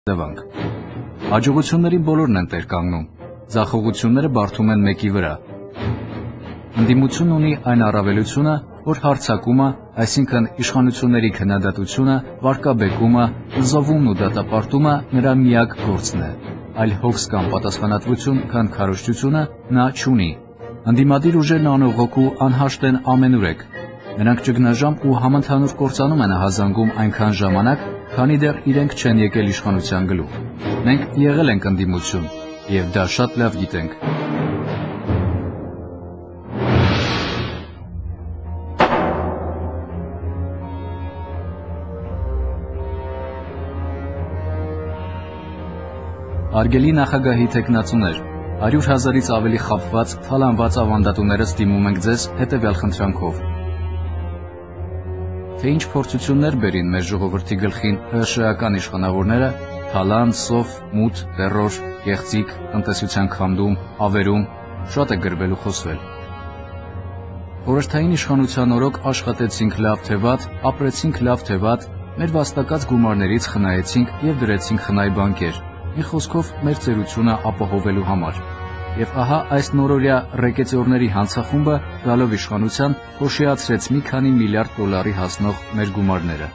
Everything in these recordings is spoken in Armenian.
Դվանք։ Հաջողությունների բոլորն են տեր կանգնում, ձախողությունները բարդում են մեկի վրա։ Ընդդիմությունն ունի այն առավելությունը, որ հարձակումը, այսինքն իշխանությունների քննադատությունը, վարկաբեկումը, զովումն ու դատապարտումը նրա միակ գործն է, այլ հոգս կամ պատասխանատվություն, քան քարոզչությունը նա չունի։ Ընդդիմադիր ուժերն անողոք ու անհաշտ են ամենուրեք։ Նրանք ճգնաժամ ու համընդհանուր կործանում են հազանգում այնքան ժամանակ, քանի դեռ իրենք չեն եկել իշխանության գլուխ։ Մենք եղել ենք ընդդիմություն, եւ դա շատ լավ գիտենք։ Արգելի նախագահի թեկնածուներ, 100,000-ից ավելի խաբված, թալանված ավանդատուներս դիմում ենք ձեզ հետևյալ խնդրանքով։ Թե ինչ փորձություններ բերին մեր ժողովրդի գլխին ՀՇ-ական իշխանավորները, թալան, սով, մութ, տեռոր, կեղծիք, տնտեսության քանդում, ավերում, շատ է գրվել ու խոսվել։ Խորհրդային իշխանության օրոք աշխատեցինք լավ թե վատ, ապրեցինք լավ թե վատ, մեր վաստակած գումարներից խնայեցինք եւ դրեցինք խնայ բանկեր, մի խոսքով մեր ծերությունը ապահովելու համար։ Եվ ահա այս նորօրյա ռեկետյորների հանցախումբը գալով իշխանության հոշիացրեց մի քանի միլիարդ դոլարի հասնող մեր գումարները։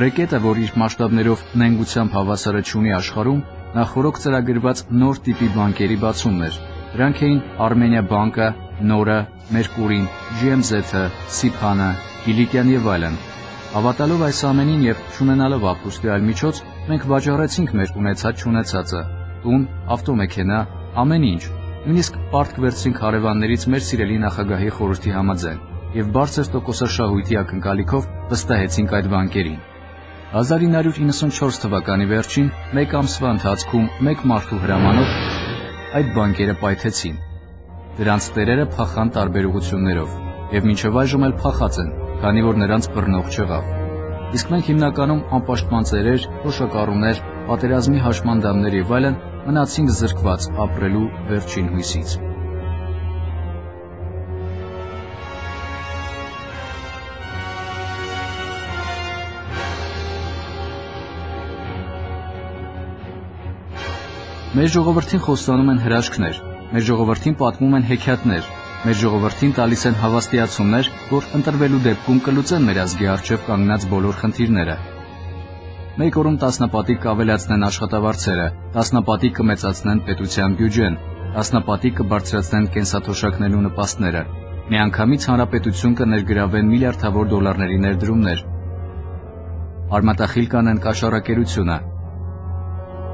Ռեկետը, որ իր մասշտաբներով նենգությամբ հավասարը չունի աշխարհում, նախորոք ծրագրված նոր տիպի բանկերի բացումն էր։ Դրանք էին Armenia Bank-ը, Նորը, Մերկուրին, GMZ-ը, Սիփանը, Կիլիկյան եւ այլն։ Հավատալով այս ամենին եւ չունենալով ապրուստի այլ միջոց, մենք վաճառեցինք մեր ունեցած-չունեցածը՝ տուն, ավտոմեքենա, ամեն ինչ։ Նույնիսկ պարտք վերցրինք հարևաններից մեր սիրելի նախագահի խորհրդի համաձայն եւ բարձր տոկոսաշահույթի ակնկալիքով վստահեցինք այդ բանկերին։ 1994 թվականի վերջին մեկ ամսվա ընթացքում մեկ մարդու հրամանով այդ բանկերը պայթեցին։ Դրանց տերերը փախան տարբեր ուղղություններով եւ մինչեւ այժմ էլ փախած են, քանի որ նրանց բռնող չեղավ։ Իսկ մենք հիմնականում անպաշտպան ծերեր, հոշակառուներ, պատերազմի հաշմանդամներ եւ այլն մնացինք զրկված ապրելու վերջին հույսից։ Մեր ժողովրդին խոստանում են հրաշքներ, մեր ժողովրդին պատմում են հեքիաթներ, մեր ժողովրդին տալիս են հավաստիացումներ, որ ընտրվելու դեպքում կլուծեն մեր ազգի առջև կանգնած բոլոր խնդիրները։ Մեկ օրում տասնապատիկ կավելացնեն աշխատավարձերը, տասնապատիկ կմեծացնեն պետության բյուջեն, տասնապատիկ կբարձրացնեն կենսաթոշակնելու նպաստները, միանգամից հանրապետություն կներգրավեն միլիարդավոր դոլարների ներդրումներ, արմատախիլ կանեն կաշառակերությունը,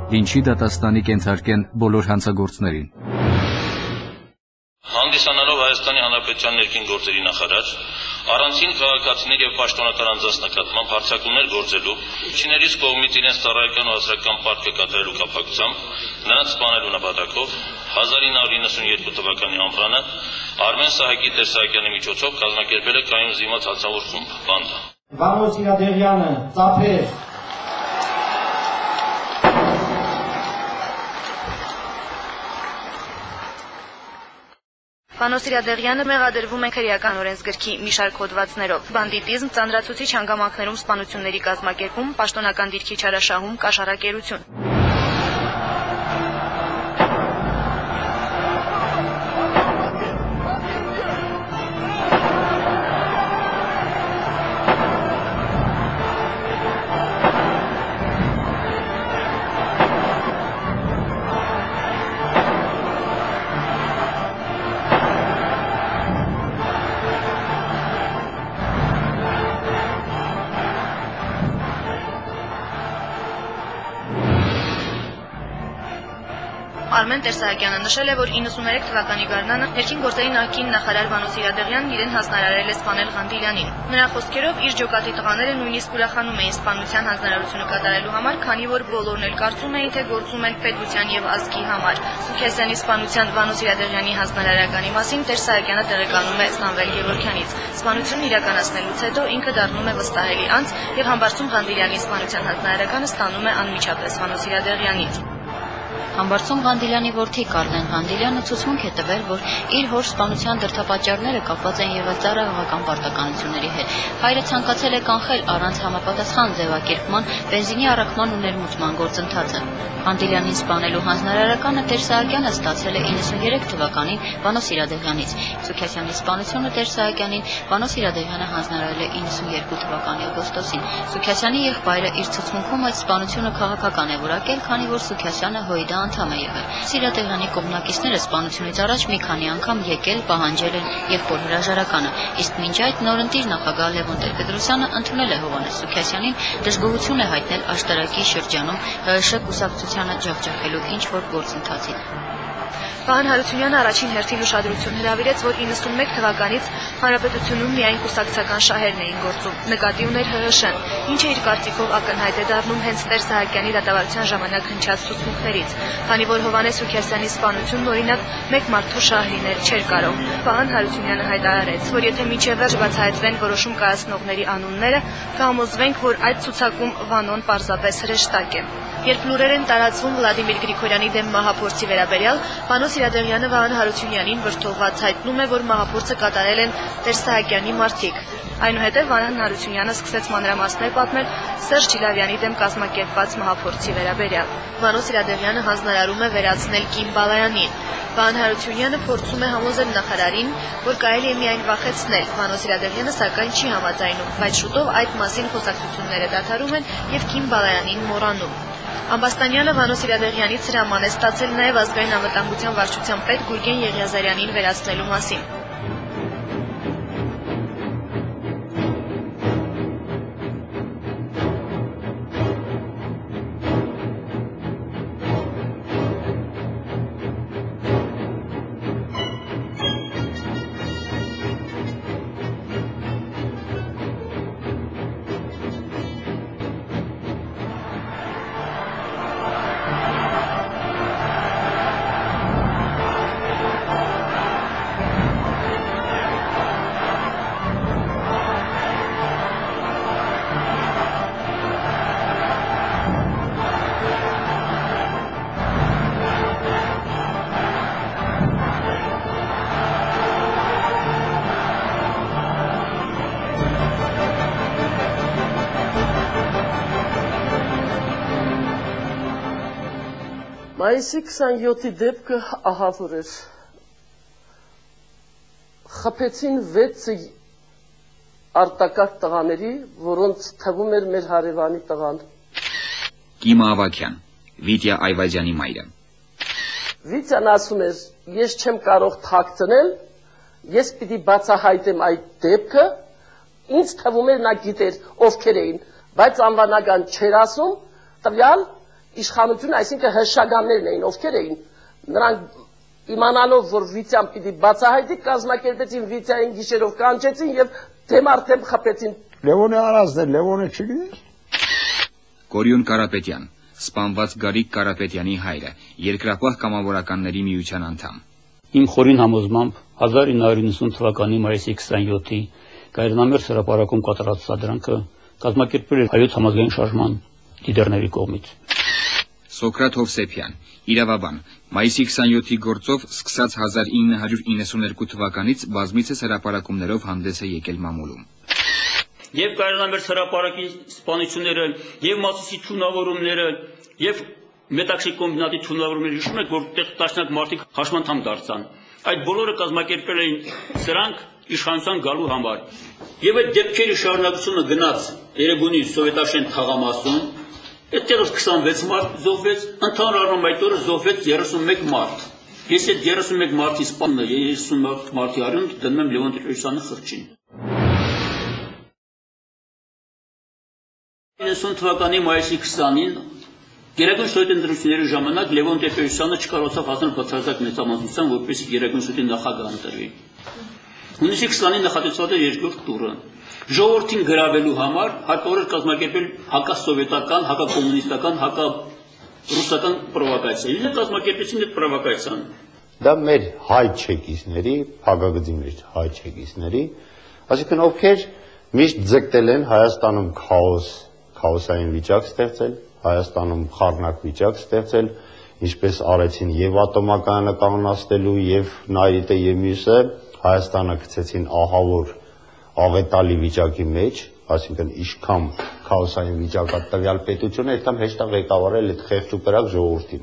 Լինչի դատաստանի կենթարկեն բոլոր հանցագործներին։ Հանդիսանալով Հայաստանի Հանրապետության ներքին գործերի նախարար, առանցին քաղաքացիներ եւ պաշտոնական անձանց նկատմամբ հարձակումներ գործելու, չիներից կողմից իրենց ծառայական ու հասարակական պարտքը կատարելու կապակցությամբ նրանց սպանելու նպատակով 1992 թվականի ամռանը Արմեն Սահակի Տեր-Սահակյանի միջոցով կազմակերպել է կայուն զինված հացավոր խումբ «Բանդա»։ Վանո Սիրադեղյանը, ծափեր։ Վանո Սիրադեղյանը մեղադրվում է քրեական օրենսգրքի մի շարք հոդվածներով՝ բանդիտիզմ, ծանրացուցիչ հանգամանքներում սպանությունների կազմակերպում, պաշտոնական դիրքի չարաշահում, կաշառակերություն։ Արմեն Տեր-Սահակյանը նշել է, որ 93 թվականի գարնանը ներքին գործերի նախկին նախարար Վանո Սիրադեղյանն իրեն հանձնարարել է սպանել Ղանդիլյանին։ Նրա խոսքերով իր ջոկատի տղաները նույնիսկ ուրախանում էին սպանության հանձնարարությունը կատարելու համար, քանի որ բոլորն էլ կարծում էին, թե գործում են պետության եւ ազգի համար։ Սուքեսյանի սպանության Վանո Սիրադեղյանի հանձնարարականի մասին Տեր-Սահակյանը տեղեկանում է Սամվել Գևորգյանից։ Սպանությունն իրականացնելուց հետո ինքը դառնում է վստահելի անձ եւ համբարձում Ղանդիլյանի սպանության հանձնարարականը ստանում է անմիջապես Վանո Սիրադեղյանից։ Համբարձում Ղանդիլյանի որդի Կարլեն Ղանդիլյանը ցուցմունք է տվել, որ իր հոր սպանության դրդապատճառները կապված են ևս ծառայողական պարտականությունների հետ։ Հայրը ցանկացել է կանխել առանց համապատասխան ձևակերպման բենզինի առաքման ու ներմուծման գործընթացը։ Ղանդիլյանին սպանելու հանձնարարականը Տեր Սահակյանը ստացել է 93 թվականին Վանո Սիրադեղյանից։ Սուքիասյանի սպանությունը Տեր Սահակյանին Վանո Սիրադեղյանը հանձնարարել է 92 թվականի օգոստոսին։ Սուքիասյանի եղբայրը իր ցուցմունքում այդ սպանությունը քաղաքական է որակել, քանի որ Սուքիասյանը ՀՅԴ անդամ է եղել։ Սիրադեղյանի կողմնակիցները սպանությունից առաջ մի քանի անգամ եկել, պահանջել են եղբոր հրաժարականը, իսկ մինչ այդ նորընտիր նախագահ Լևոն Տեր-Պետրոսյանը ընդունել է Հովհաննես Սուքիասյանին, դժգոհություն է հայտնել աշտարակի շրջանում ՀՀՇ կուսակցությանը ջախջախելու ինչ-որ գործընթացին։ Վահան Հարությունյանը առաջին հերթին ուշադրություն հրավիրեց, որ 91 թվականից հանրապետությունում միայն կուսակցական շահերն էին գործում, նկատի ուներ ՀՀՇ-ն, ինչը իր կարծիքով ակնհայտ է դառնում հենց Տեր Սահակյանի դատավարության ժամանակ հնչած ցուցմունքներից, քանի որ Հովհաննես Սուքիասյանի սպանությունն օրինակ մեկ մարդու շահ լինել չէր կարող։ Վահան Հարությունյանը հայտարարեց, որ եթե մինչև վերջ բացահայտվեն որոշում կայացնողների անունները, կհամոզվենք, որ այդ ցուցակում Վանոն պարզապես հրեշտակ է։ Երբ լուրեր են տարածվում Վլադիմիր Գրիգորյանի դեմ մահափորձի վերաբերյալ, Վանո Սիրադեղյանը Վահան Հարությունյանին վրդովված հայտնում է, որ մահափորձը կատարել են Տեր Սահակյանի մարդիկ։ Այնուհետև Վահան Հարությունյանը սկսեց մանրամասներ պատմել Սերժ Ջիլավյանի դեմ կազմակերպված մահափորձի վերաբերյալ։ Վանո Սիրադեղյանը հանձնարարում է վերացնել Կիմ Բալայանին։ Վահան Հարությունյանը փորձում է համոզել նախարարին, որ կարելի է միայն վախեցնել։ Վանո Սիրադեղյանը սակայն չի համաձայնում, բայց շուտով այդ մասին խոսակցությունները դադարում են եւ Կիմ Բալայանին մոռանում։ Ամբաստանյանը Վանո Սիրադեղյանից հրաման է ստացել նաև ազգային անվտանգության վարչության պետ Գուրգեն Եղիազարյանին վերացնելու մասին։ Մայիսի 27-ի դեպքը ահավոր էր։ Խփեցին 6 արտակարգ տղաների, որոնց թվում էր մեր հարևանի տղան։ Կիմա Ավագյան, Վիտյա Այվազյանի մայրը։ Վիտյան ասում էր, ես չեմ կարող թաքցնել, ես պիտի բացահայտեմ այդ դեպքը, ինձ թվում էր նա գիտեր ովքեր էին, բայց անվանական չէր ասում, տվյալ իշխանություն, այսինքն հրշագամներն էին, ովքեր էին, նրանք իմանալով, որ Վիտյան պիտի բացահայտի, կազմակերպեցին Վիտյային գիշերով կանչեցին եւ դեմարտեմ խփեցին։ Լևոնը արածներ, Լևոնը չգիտես։ Կորյուն Կարապետյան, սպանված Գարիկ Կարապետյանի հայրը, երկրապահ կամավորականների միության անդամ։ Իմ խորին համոզմամբ 1990 թվականի մայիսի 27-ի Գայրնամերձ հրապարակում կատարած սադրանքը կազմակերպվել էր հայոց համազգային շարժման լիդերների կողմից։ Սոկրատ Հովսեփյան, իրավաբան, մայիսի 27-ի գործով սկսած 1992 թվականից բազմիցս հրապարակումներով հանդես է եկել մամուլում։ Եվ Գայրնամերձ հրապարակի սպանությունները, եւ Մասիսի թունավորումները, եւ Մետաքսի կոմբինատի թունավորումները, հիշում եք, որ տաշնակ մարդիկ հաշմանդամ դարձան։ Այդ բոլորը կազմակերպել էին սրանք իշխանության գալու համար։ Եվ այդ դեպքերի շարունակությունը գնաց Երևանի սովետաշեն թաղամասում, այդտեղից 26 մարդ զոհվեց, ընդհանուր առմամբ այդ օրը զոհվեց 31 մարդ։ Ես այդ 31 մարդի սպանը, 30 մարդի արյուն դնում եմ Լևոն Տեր-Պետրոսյանի խրճին։ 90 թվականի մայիսի 20-ին Գերագույն սովետի ընտրությունների ժամանակ Լևոն Տեր-Պետրոսյանը չկարողացավ հասնել բացարձակ մեծամասնության, որպեսզի Գերագույն սովետի նախագահ ընտրվի։ Հունիսի 20-ին նախատեսված էր երկրորդ տուրը։ Ժողովրդին գրավելու համար հարկավոր էր կազմակերպել հակասովետական, հակակոմունիստական, հակառուսական պրովոկացիա։ Իրենք կազմակերպեցին այդ պրովոկացիան։ Դա մեր հայ չեկիցների, փակագծի մեջ հայ չեկիցների, այսինքն ովքեր միշտ ձգտել են Հայաստանում քաոսային վիճակ ստեղծել, Հայաստանում խառնակ վիճակ ստեղծել, ինչպես արեցին եւ ատոմակայանը կանգնացնելու եւ Նայիրիտը եւ մյուսը, Հայաստանը գցեցին ահավոր աղետալի վիճակի մեջ, այսինքն իշքամ քաոսային վիճակա տվյալ պետությունը այդքան հեշտ է ղեկավարել այդ խեղճ ու կրակ ժողովրդին։